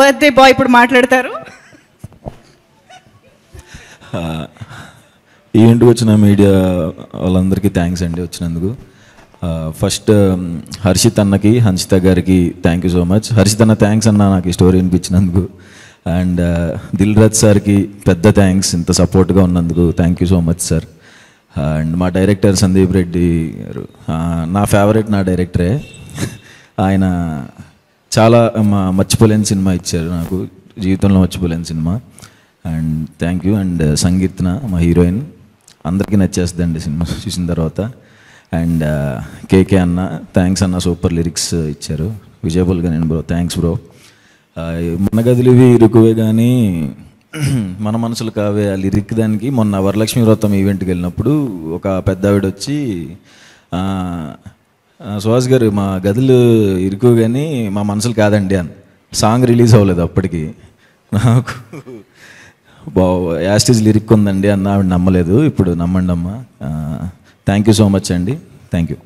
Birthday boy ఇప్పుడు మాట్లాడతారు. ఈవెంట్కి వచ్చిన మీడియా వాళ్ళందరికీ థ్యాంక్స్ అండి వచ్చినందుకు. ఫస్ట్ హర్షిత్ అన్నకి, హన్షిత గారికి thank you so much. Harshit అన్న థ్యాంక్స్ అన్న నాకు ఈ స్టోరీ వినిపించినందుకు. అండ్ దిల్ రాజు సార్కి పెద్ద థ్యాంక్స్ ఇంత సపోర్ట్గా ఉన్నందుకు. Thank you so much sir. And మా డైరెక్టర్ సందీప్ రెడ్డి గారు నా ఫేవరెట్, నా డైరెక్టరే. ఆయన చాలా మర్చిపోలేని సినిమా ఇచ్చారు నాకు, జీవితంలో మర్చిపోలేని సినిమా. And thank you. అండ్ సంగీత్న మా హీరోయిన్ అందరికీ నచ్చేస్తుందండి సినిమా చూసిన తర్వాత. అండ్ కేకే అన్న థ్యాంక్స్ అన్న, సూపర్ లిరిక్స్ ఇచ్చారు. విజయబుల్గా నేను బ్రో, థ్యాంక్స్ బ్రో. మన గదులు ఇవి ఇరుకువే కానీ మన మనసులు కావే ఆ లిరిక్ దానికి మొన్న వరలక్ష్మి వ్రతం ఈవెంట్కి వెళ్ళినప్పుడు ఒక పెద్ద ఆవిడ వచ్చి సుహాస్ గారు మా గదులు ఇరుకు కానీ మా మనసులు కాదండి అని. సాంగ్ రిలీజ్ అవ్వలేదు అప్పటికి. నాకు యాస్టేజ్ లిరిక్ ఉందండి అన్న ఆవిడ నమ్మలేదు. ఇప్పుడు నమ్మండి అమ్మ. థ్యాంక్ యూ సో మచ్ అండి. Thank you.